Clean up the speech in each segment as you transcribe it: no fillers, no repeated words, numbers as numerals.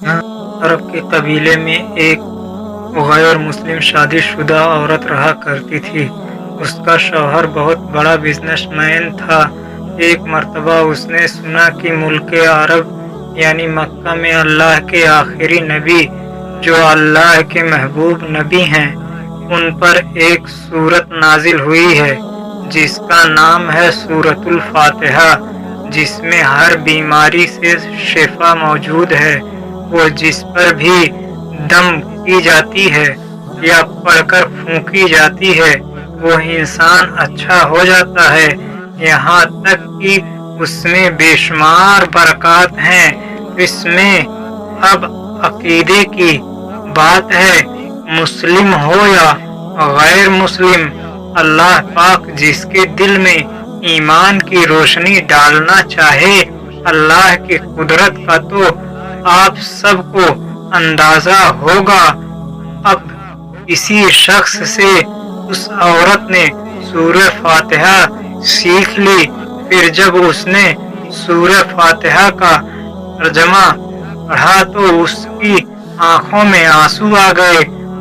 عرب کے قبیلے میں ایک غیر مسلم شادی شدہ عورت رہا کرتی تھی۔ اس کا شوہر بہت بڑا بزنس مین تھا۔ ایک مرتبہ اس نے سنا کہ ملک عرب یعنی مکہ میں اللہ کے آخری نبی جو اللہ کے محبوب نبی ہیں ان پر ایک سورت نازل ہوئی ہے جس کا نام ہے سورۃ الفاتحہ، جس میں ہر بیماری سے شفا موجود ہے۔ وہ جس پر بھی دم کی جاتی ہے یا پڑھ کر پھونکی جاتی ہے وہ انسان اچھا ہو جاتا ہے، یہاں تک کہ اس میں بے شمار برکات ہیں۔ اس میں اب عقیدے کی بات ہے، مسلم ہو یا غیر مسلم، اللہ پاک جس کے دل میں ایمان کی روشنی ڈالنا چاہے، اللہ کی قدرت کا تو آپ سب کو اندازہ ہوگا۔ اب اسی شخص سے اس عورت نے سورہ فاتحہ سیکھ لی۔ پھر جب اس نے سورہ فاتحہ کا ترجمہ پڑھا تو اس کی آنکھوں میں آنسو آ گئے۔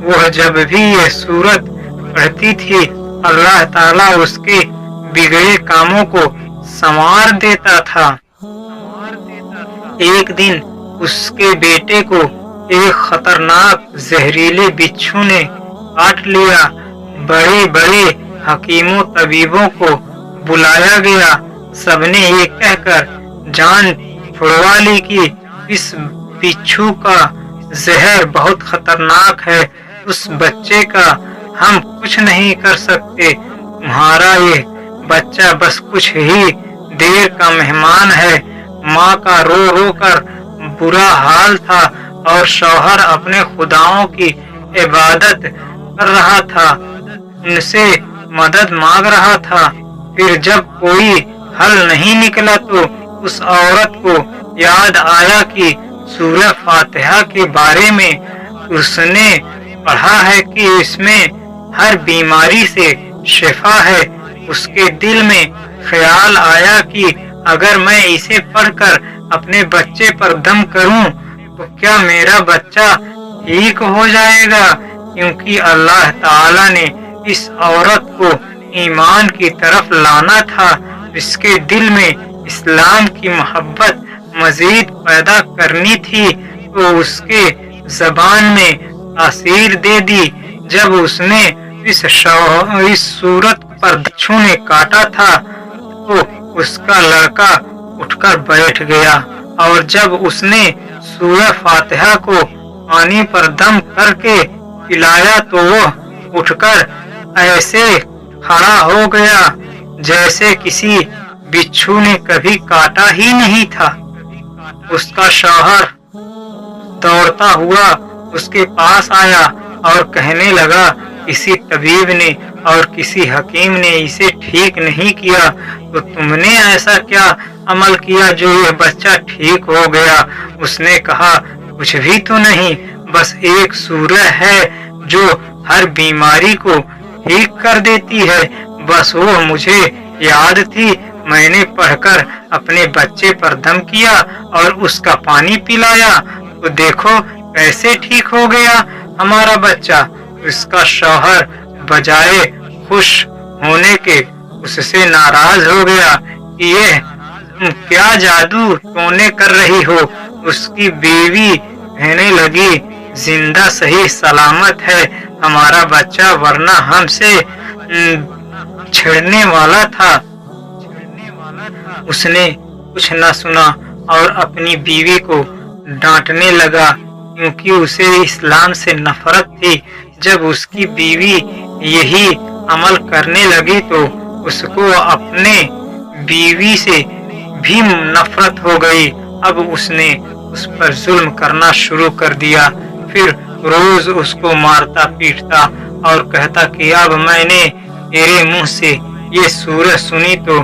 وہ جب بھی یہ سورت پڑھتی تھی اللہ تعالیٰ اس کے بگڑے کاموں کو سنوار دیتا تھا۔ ایک دن اس کے بیٹے کو ایک خطرناک زہریلے بچھو نے کاٹ لیا۔ بڑے بڑے حکیموں طبیبوں کو بلایا گیا۔ سب نے یہ کہہ کر جان چھڑوا لی کہ اس بچھو کا زہر بہت خطرناک ہے، اس بچے کا ہم کچھ نہیں کر سکتے، تمہارا یہ بچہ بس کچھ ہی دیر کا مہمان ہے۔ ماں کا رو رو کر برا حال تھا اور شوہر اپنے خداؤں کی عبادت کر رہا تھا، ان سے مدد مانگ رہا تھا۔ پھر جب کوئی حل نہیں نکلا تو اس عورت کو یاد آیا کہ سورہ فاتحہ کے بارے میں اس نے پڑھا ہے کہ اس میں ہر بیماری سے شفا ہے۔ اس کے دل میں خیال آیا کہ اگر میں اسے پڑھ کر اپنے بچے پر دم کروں تو کیا میرا بچہ ٹھیک ہو جائے گا، کیونکہ اللہ تعالیٰ نے اس عورت کو ایمان کی طرف لانا تھا، اس کے دل میں اسلام کی محبت مزید پیدا کرنی تھی، تو اس کے زبان میں تاثیر دے دی۔ جب اس نے اس صورت پر بچھو نے کاٹا تھا تو اس کا لڑکا اٹھ کر بیٹھ گیا، اور جب اس نے سورہ فاتحہ کو پانی پر دم کر کے پلایا تو وہ اٹھ کر ایسے کھڑا ہو گیا جیسے کسی بچھو نے کبھی کاٹا ہی نہیں تھا۔ اس کا شوہر دوڑتا ہوا اس کے پاس آیا اور کہنے لگا کسی طبیب نے اور کسی حکیم نے اسے ٹھیک نہیں کیا، تو تم نے ایسا کیا عمل کیا جو یہ بچہ ٹھیک ہو گیا؟ اس نے کہا کچھ بھی تو نہیں، بس ایک سورہ ہے جو ہر بیماری کو ٹھیک کر دیتی ہے، بس وہ مجھے یاد تھی، میں نے پڑھ کر اپنے بچے پر دم کیا اور اس کا پانی پلایا تو دیکھو کیسے ٹھیک ہو گیا ہمارا بچہ۔ اس کا شوہر بجائے خوش ہونے کے اس سے ناراض ہو گیا کہ یہ تم کیا جادو ٹونے کر رہی ہو۔ اس کی بیوی کہنے لگی زندہ صحیح سلامت ہے ہمارا بچہ، ورنہ ہم سے چھڑنے والا تھا۔ اس نے کچھ نہ سنا اور اپنی بیوی کو ڈانٹنے لگا کیونکہ اسے اسلام سے نفرت تھی۔ جب اس کی بیوی یہی عمل کرنے لگی تو اس کو اپنے بیوی سے بھی نفرت ہو گئی۔ اب اس نے اس پر ظلم کرنا شروع کر دیا، پھر روز اس کو مارتا پیٹتا اور کہتا کہ اب میں نے تیرے منہ سے یہ سورہ سنی تو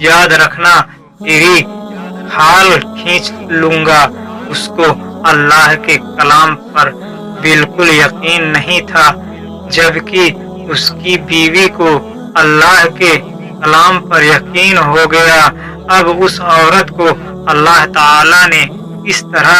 یاد رکھنا تیری کھال کھینچ لوں گا۔ اس کو اللہ کے کلام پر بالکل یقین نہیں تھا، جبکہ اس کی بیوی کو اللہ کے کلام پر یقین ہو گیا۔ اب اس عورت کو اللہ تعالیٰ نے اس طرح